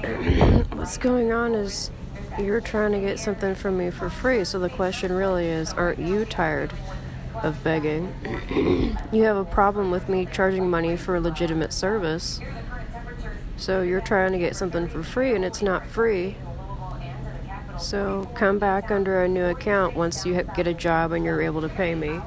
What's going on is you're trying to get something from me for free, so the question really is, aren't you tired of begging? You have a problem with me charging money for a legitimate service, so you're trying to get something for free and it's not free. So come back under a new account once you get a job and you're able to pay me.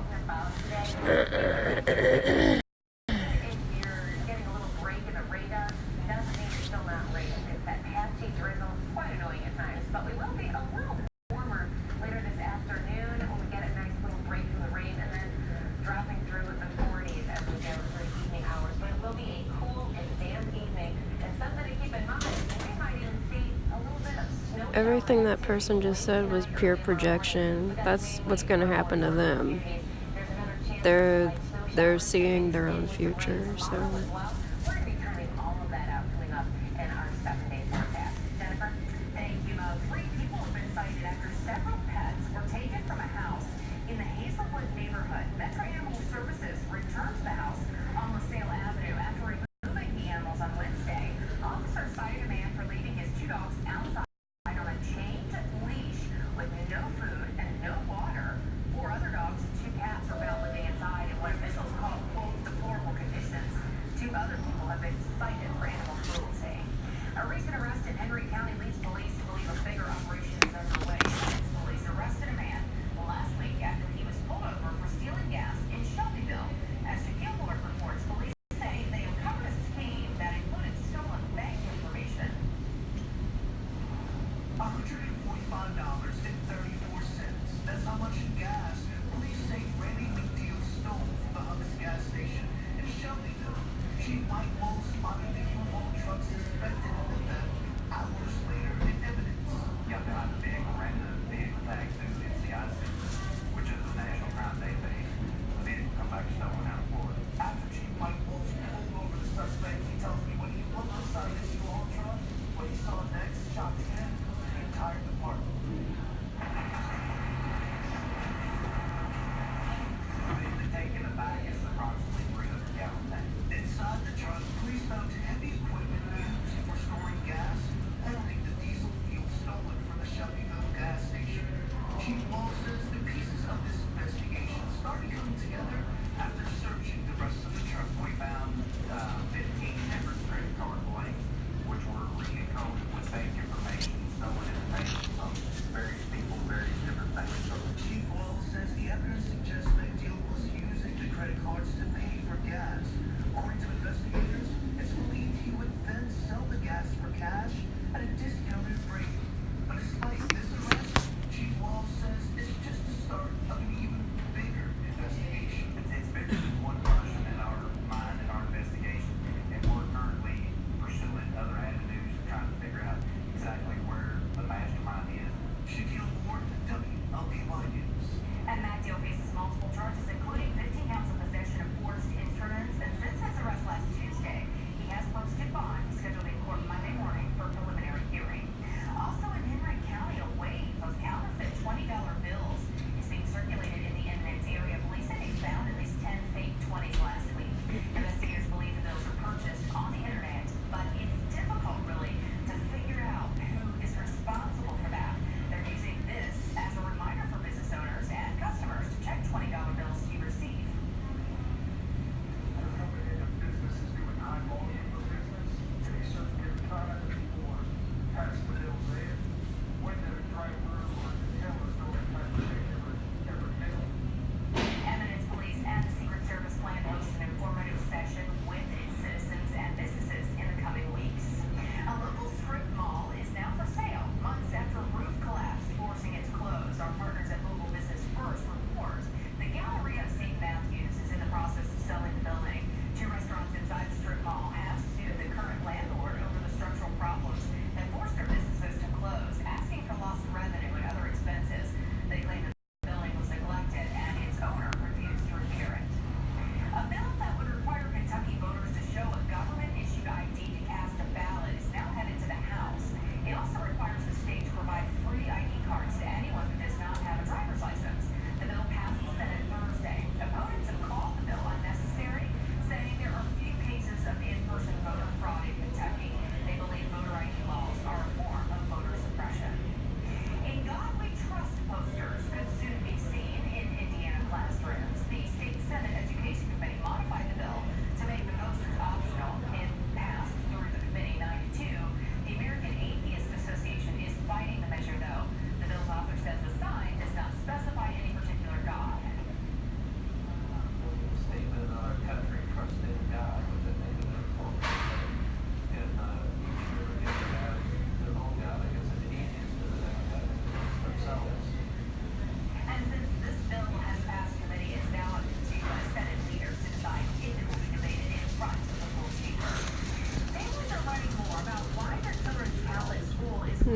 Everything that person just said was pure projection. That's what's going to happen to them. They're seeing their own future, so...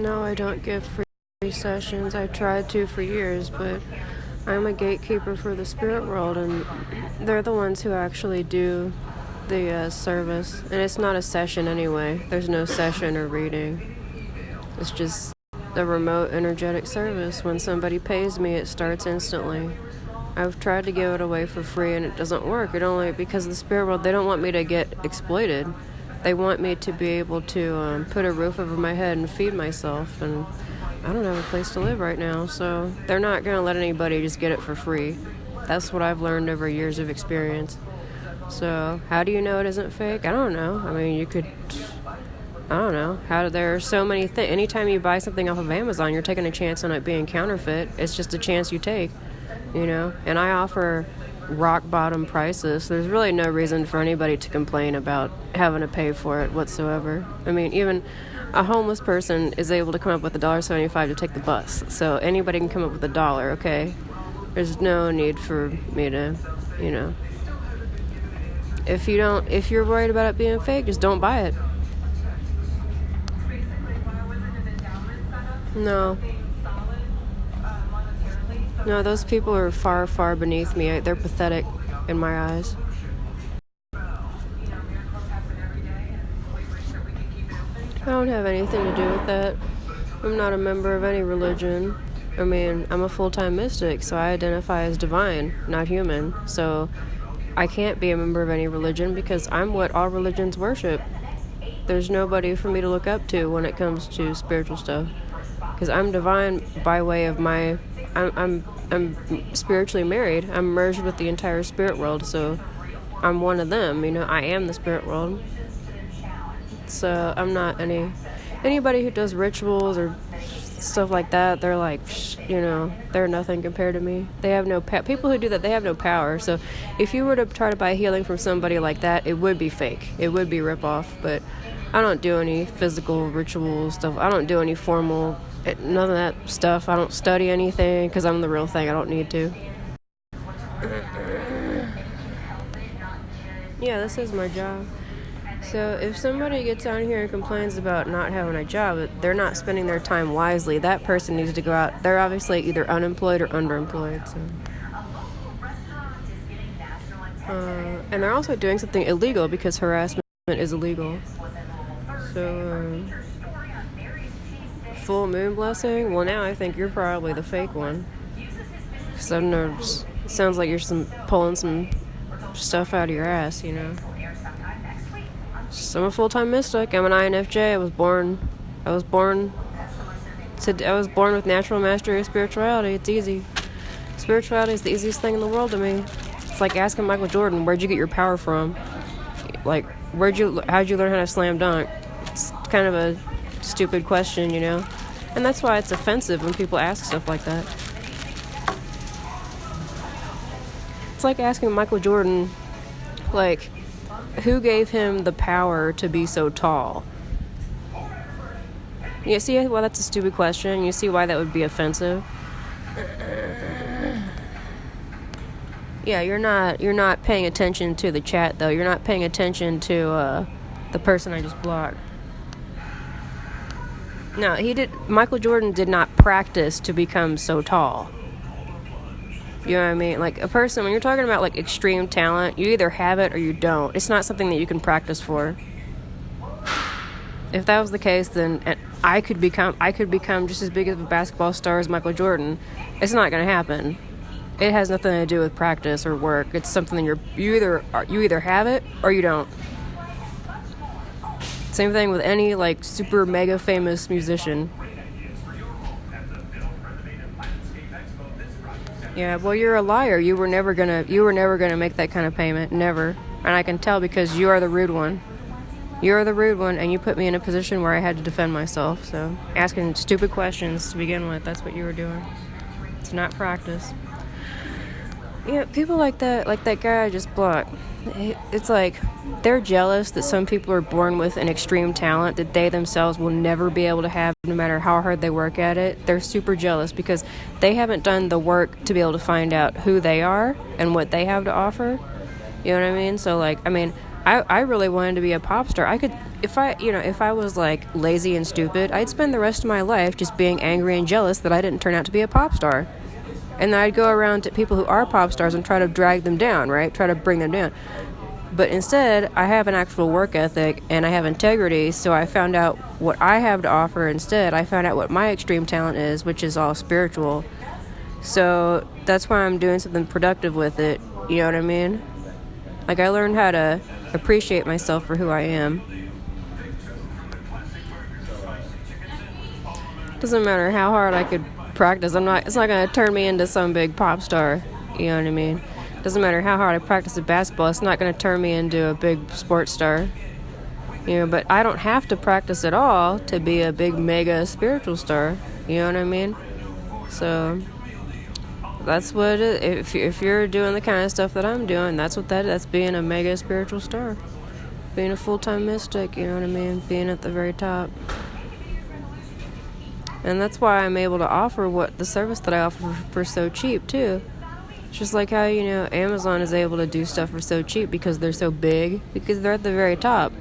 No, I don't give free sessions. I tried to for years, but I'm a gatekeeper for the spirit world, and they're the ones who actually do the service. And it's not a session anyway. There's no session or reading. It's just the remote energetic service. When somebody pays me, it starts instantly. I've tried to give it away for free, and it doesn't work. It only, because the spirit world, they don't want me to get exploited. They want me to be able to put a roof over my head and feed myself, and I don't have a place to live right now, so they're not going to let anybody just get it for free. That's what I've learned over years of experience. So how do you know it isn't fake? I don't know. I mean, I don't know. There are so many things. Anytime you buy something off of Amazon, you're taking a chance on it being counterfeit. It's just a chance you take, And I offer rock bottom prices. There's really no reason for anybody to complain about having to pay for it whatsoever. I mean, even a homeless person is able to come up with $1.75 to take the bus. So anybody can come up with $1, okay? There's no need for me to, If you're worried about it being fake, just don't buy it. No, those people are far, far beneath me. They're pathetic in my eyes. I don't have anything to do with that. I'm not a member of any religion. I mean, I'm a full-time mystic, so I identify as divine, not human. So I can't be a member of any religion because I'm what all religions worship. There's nobody for me to look up to when it comes to spiritual stuff. Because I'm divine by way of I'm spiritually married. I'm merged with the entire spirit world, so I'm one of them. I am the spirit world. So I'm not anybody who does rituals or stuff like that. They're like, they're nothing compared to me. They have no people who do that. They have no power. So if you were to try to buy healing from somebody like that, it would be fake. It would be rip off. But I don't do any physical ritual stuff. I don't do any formal. None of that stuff. I don't study anything because I'm the real thing. I don't need to. Yeah, this is my job. So if somebody gets on here and complains about not having a job, they're not spending their time wisely. That person needs to go out. They're obviously either unemployed or underemployed. So. And they're also doing something illegal because harassment is illegal. So... full moon blessing? Well, now I think you're probably the fake one. Because it sounds like you're pulling some stuff out of your ass, So I'm a full-time mystic. I'm an INFJ. I was born with natural mastery of spirituality. It's easy. Spirituality is the easiest thing in the world to me. It's like asking Michael Jordan, where'd you get your power from? Like, how'd you learn how to slam dunk? It's kind of a stupid question, And that's why it's offensive when people ask stuff like that. It's like asking Michael Jordan, who gave him the power to be so tall? You see why that's a stupid question? You see why that would be offensive? Yeah, you're not paying attention to the chat, though. You're not paying attention to the person I just blocked. No, Michael Jordan did not practice to become so tall. You know what I mean? Like, a person, when you're talking about, extreme talent, you either have it or you don't. It's not something that you can practice for. If that was the case, then I could become just as big of a basketball star as Michael Jordan. It's not going to happen. It has nothing to do with practice or work. It's something you either have it or you don't. Same thing with any super mega famous musician. Yeah, well, you're a liar. You were never gonna make that kind of payment, never. And I can tell because you are the rude one. You're the rude one, and you put me in a position where I had to defend myself. So asking stupid questions to begin with, that's what you were doing. It's not practice. Yeah, people like that guy I just blocked. It's like they're jealous that some people are born with an extreme talent that they themselves will never be able to have no matter how hard they work at it. They're super jealous because they haven't done the work to be able to find out who they are and what they have to offer. You know what I mean? So I really wanted to be a pop star. I could, if I was like lazy and stupid, I'd spend the rest of my life just being angry and jealous that I didn't turn out to be a pop star. And then I'd go around to people who are pop stars and try to drag them down, right? Try to bring them down. But instead, I have an actual work ethic and I have integrity, so I found out what I have to offer instead. I found out what my extreme talent is, which is all spiritual. So that's why I'm doing something productive with it, you know what I mean? Like, I learned how to appreciate myself for who I am. Doesn't matter how hard I could practice. It's not going to turn me into some big pop star, you know what I mean? Doesn't matter how hard I practice at basketball, it's not going to turn me into a big sports star. You know, but I don't have to practice at all to be a big mega spiritual star. You know what I mean? So that's what it is. If you're doing the kind of stuff that I'm doing, that's being a mega spiritual star. Being a full-time mystic, you know what I mean? Being at the very top. And that's why I'm able to offer the service that I offer for so cheap too. It's just like how, Amazon is able to do stuff for so cheap because they're so big, because they're at the very top.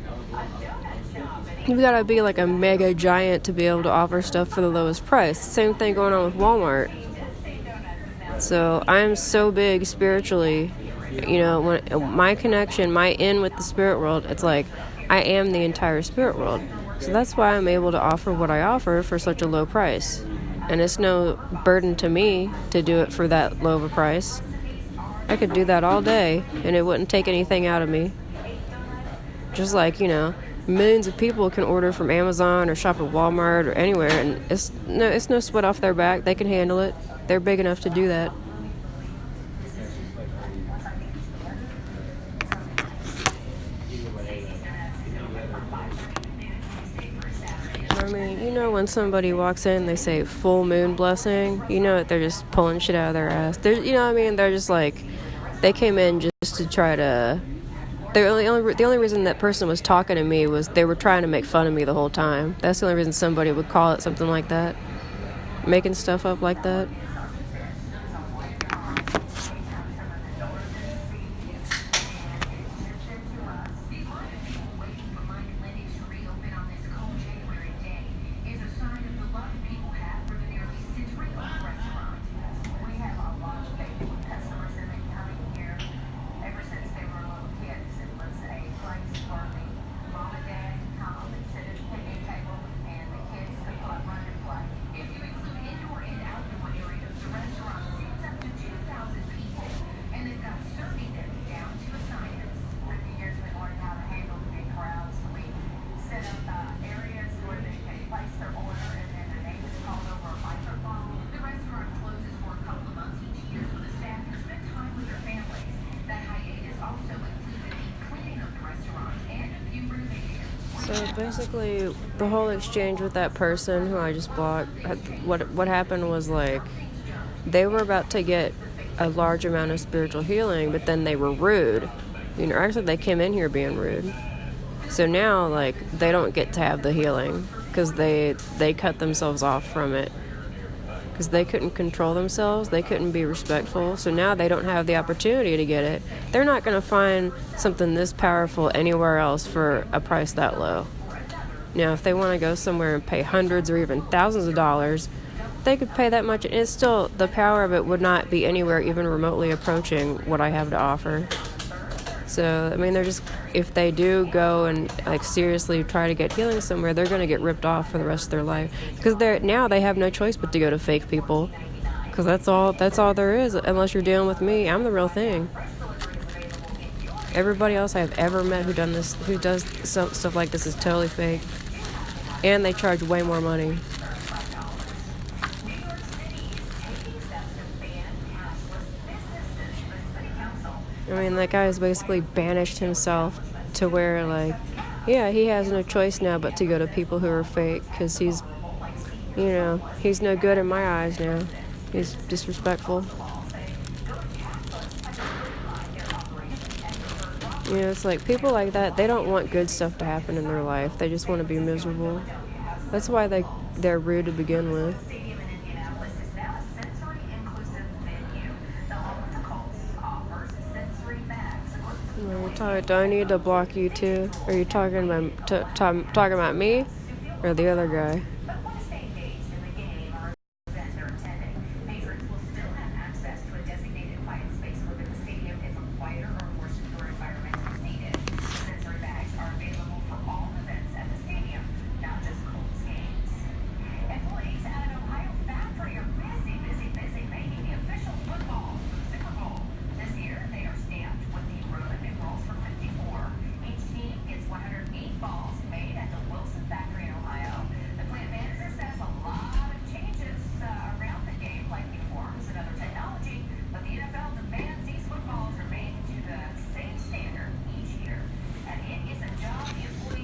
You've got to be like a mega giant to be able to offer stuff for the lowest price. Same thing going on with Walmart. So I'm so big spiritually, when my connection, my in with the spirit world, it's like I am the entire spirit world. So that's why I'm able to offer what I offer for such a low price. And it's no burden to me to do it for that low of a price. I could do that all day, and it wouldn't take anything out of me. Just like, millions of people can order from Amazon or shop at Walmart or anywhere, and it's no sweat off their back. They can handle it. They're big enough to do that. I mean, when somebody walks in, they say full moon blessing, that they're just pulling shit out of their ass. They're just like, they came in just to try to, the only reason that person was talking to me was they were trying to make fun of me the whole time. That's the only reason somebody would call it something like that. Making stuff up like that. So basically, the whole exchange with that person who I just blocked, what happened was like, they were about to get a large amount of spiritual healing, but then they were rude. Actually they came in here being rude. So now, like, they don't get to have the healing because they cut themselves off from it. Because they couldn't control themselves, they couldn't be respectful, so now they don't have the opportunity to get it. They're not going to find something this powerful anywhere else for a price that low. Now, if they want to go somewhere and pay hundreds or even thousands of dollars, they could pay that much, and it's still, the power of it would not be anywhere even remotely approaching what I have to offer. So, I mean, they're just, if they do go and, like, seriously try to get healing somewhere, they're going to get ripped off for the rest of their life. Because now they have no choice but to go to fake people. Because that's all there is, unless you're dealing with me. I'm the real thing. Everybody else I've ever met who does stuff like this is totally fake. And they charge way more money. I mean, that guy has basically banished himself to where, like, yeah, he has no choice now but to go to people who are fake, because he's no good in my eyes now. He's disrespectful. It's like, people like that, they don't want good stuff to happen in their life. They just want to be miserable. That's why they're rude to begin with. Do I need to block you too? Are you talking about me or the other guy?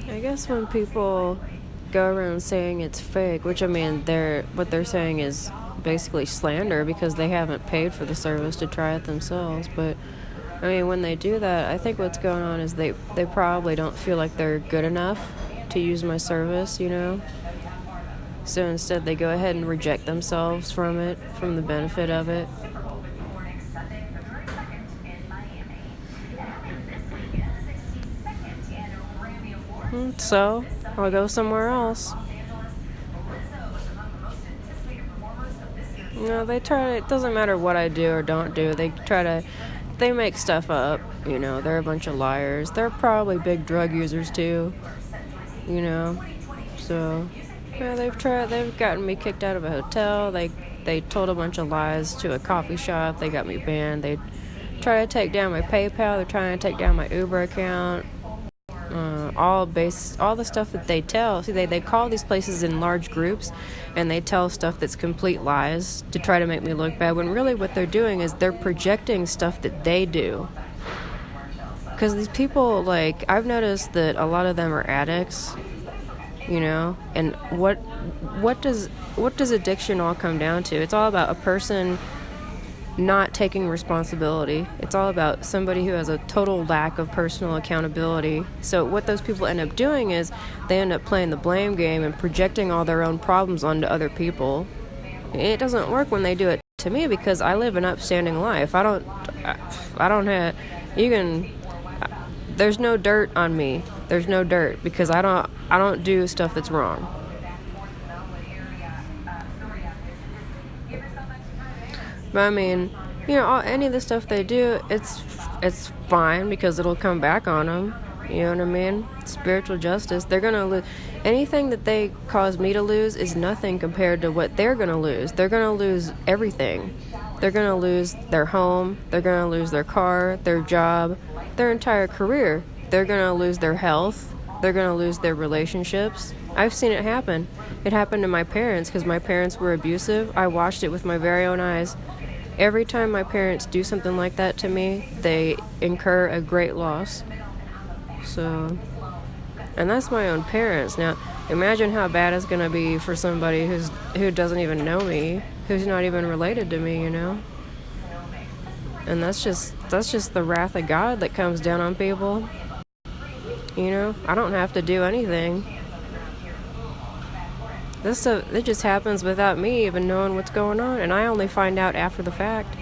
I guess when people go around saying it's fake, which I mean, what they're saying is basically slander because they haven't paid for the service to try it themselves. But I mean, when they do that, I think what's going on is they probably don't feel like they're good enough to use my service, you know? So instead they go ahead and reject themselves from the benefit of it. So I'll go somewhere else. It doesn't matter what I do or don't do, they make stuff up, you know, they're a bunch of liars. They're probably big drug users too, you know, so, yeah, they've gotten me kicked out of a hotel, they told a bunch of lies to a coffee shop, they got me banned, they try to take down my PayPal, they're trying to take down my Uber account, all the stuff that they tell. See, they call these places in large groups and they tell stuff that's complete lies to try to make me look bad, when really what they're doing is they're projecting stuff that they do. Because these people, like, I've noticed that a lot of them are addicts, you know, and what does addiction all come down to? It's all about a person not taking responsibility. It's all about somebody who has a total lack of personal accountability. So what those people end up doing is they end up playing the blame game and projecting all their own problems onto other people. It doesn't work when they do it to me because I live an upstanding life. I don't have, there's no dirt on me. There's no dirt because I don't do stuff that's wrong. But I mean, you know, any of the stuff they do, it's fine because it'll come back on them. You know what I mean? Spiritual justice. They're gonna lose. Anything that they cause me to lose is nothing compared to what they're gonna lose. They're gonna lose everything. They're gonna lose their home. They're gonna lose their car, their job, their entire career. They're gonna lose their health. They're gonna lose their relationships. I've seen it happen. It happened to my parents because my parents were abusive. I watched it with my very own eyes. Every time my parents do something like that to me, they incur a great loss. So, and that's my own parents. Now, imagine how bad it's going to be for somebody who doesn't even know me, who's not even related to me, you know? And that's just the wrath of God that comes down on people. You know, I don't have to do anything. This stuff, it just happens without me even knowing what's going on, and I only find out after the fact.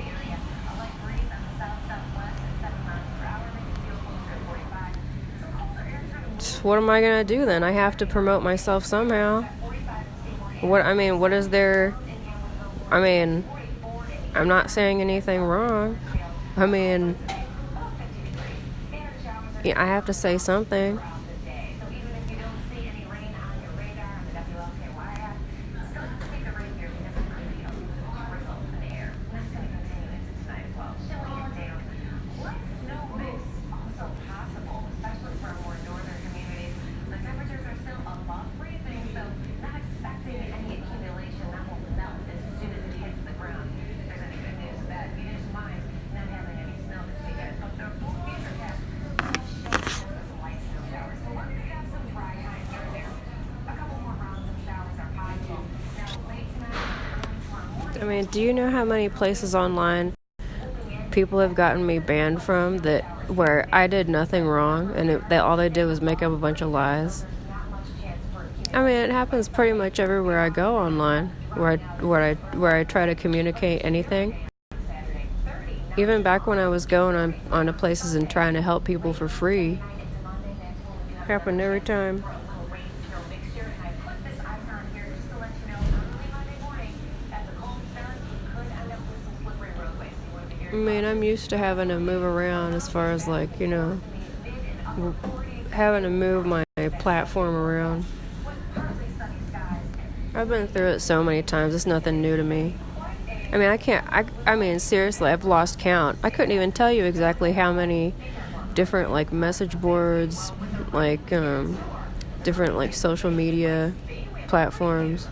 What am I gonna do then? I have to promote myself somehow. What is there? I mean, I'm not saying anything wrong. I mean, yeah, I have to say something. I mean, do you know how many places online people have gotten me banned from where I did nothing wrong and all they did was make up a bunch of lies? I mean, it happens pretty much everywhere I go online, where I try to communicate anything. Even back when I was going on to places and trying to help people for free. Happened every time. I mean, I'm used to having to move around as far as, like, you know, having to move my platform around. I've been through it so many times, it's nothing new to me. I mean, I mean, seriously, I've lost count. I couldn't even tell you exactly how many different, like, message boards, like, different, like, social media platforms.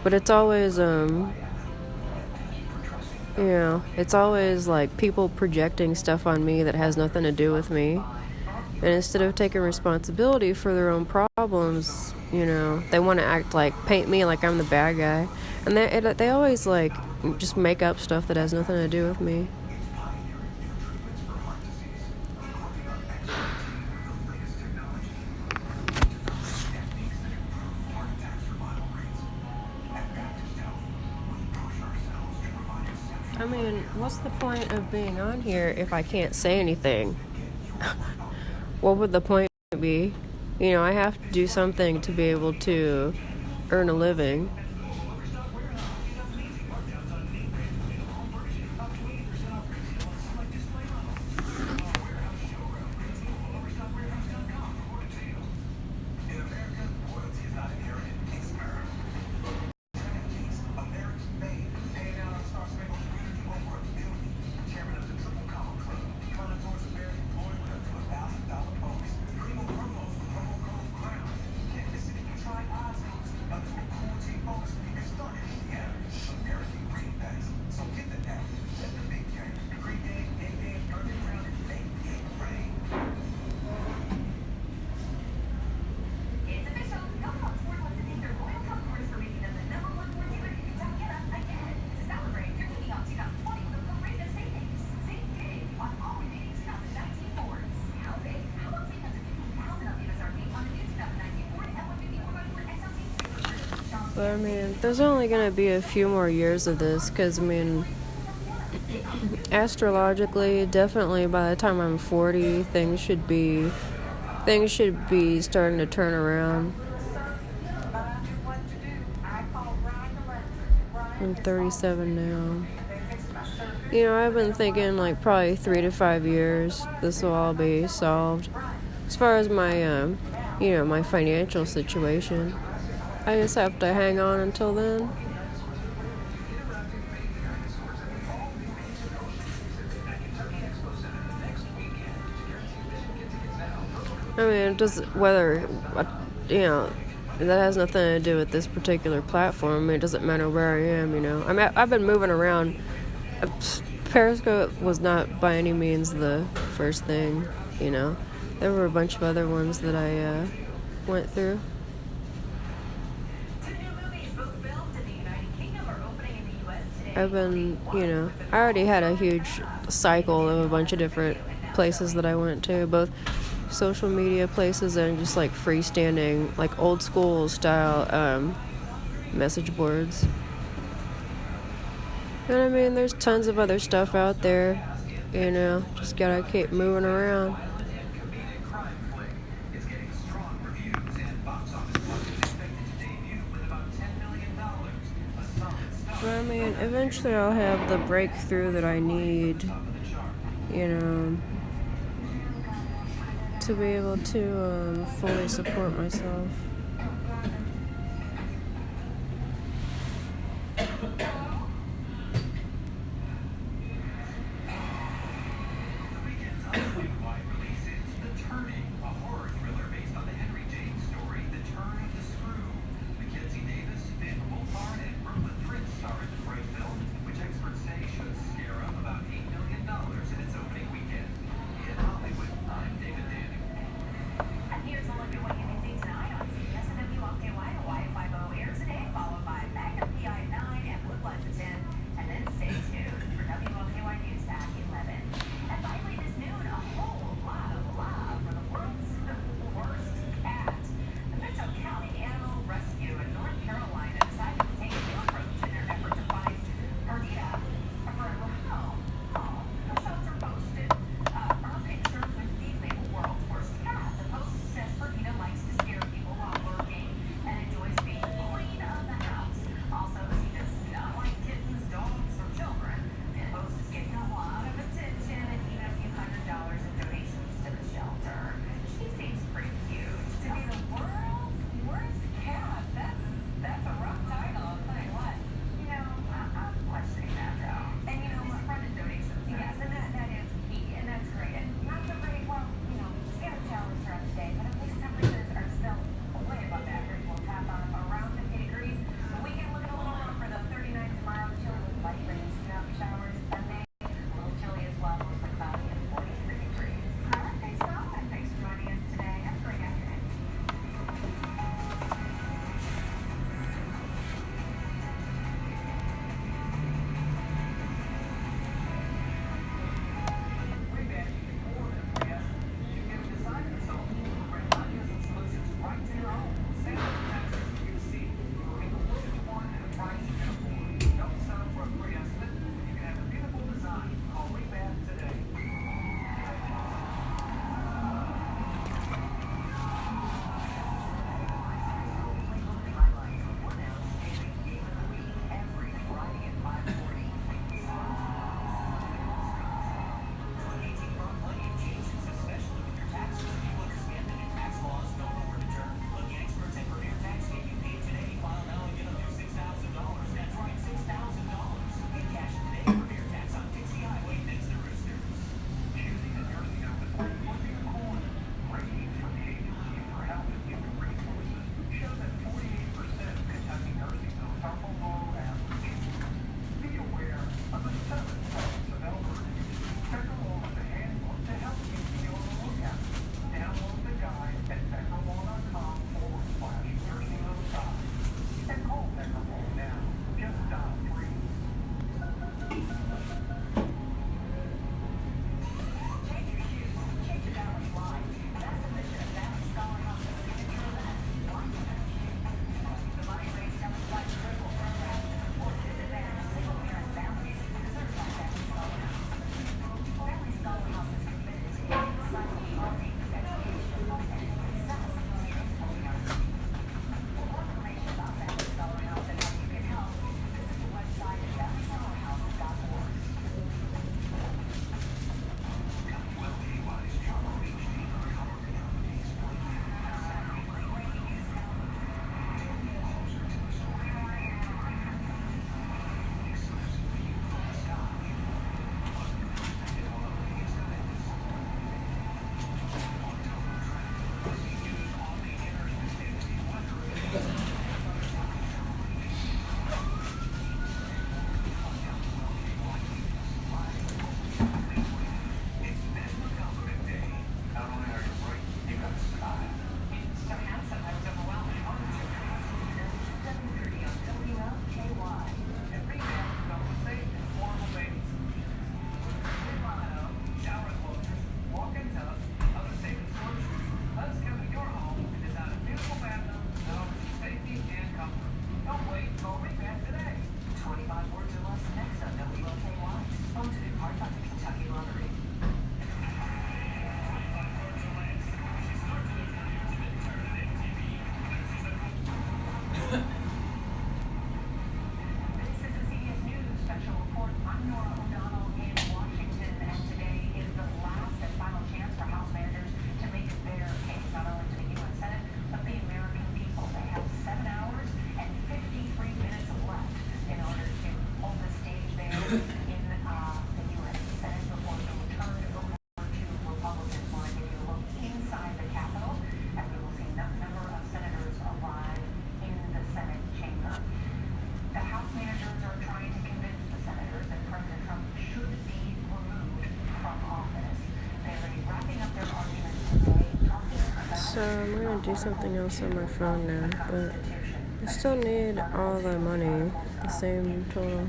But it's always, you know, it's always like people projecting stuff on me that has nothing to do with me. And instead of taking responsibility for their own problems, you know, they want to act like, paint me like I'm the bad guy. And they always, like, just make up stuff that has nothing to do with me. I mean, what's the point of being on here if I can't say anything? What would the point be? You know, I have to do something to be able to earn a living. But, I mean, there's only going to be a few more years of this, because, I mean, astrologically, definitely by the time I'm 40, things should be starting to turn around. I'm 37 now. You know, I've been thinking, like, probably 3 to 5 years, this will all be solved. As far as my, you know, my financial situation, I just have to hang on until then. I mean, just whether, you know, that has nothing to do with this particular platform. I mean, it doesn't matter where I am, you know. I've been moving around. Periscope was not by any means the first thing, you know. There were a bunch of other ones that I went through. I've been, you know, I already had a huge cycle of a bunch of different places that I went to, both social media places and just, like, freestanding, like, old school style message boards. And I mean, there's tons of other stuff out there, you know, just gotta keep moving around. But I mean, eventually I'll have the breakthrough that I need, you know, to be able to fully support myself. So I'm gonna do something else on my phone now, but I still need all the money, the same total.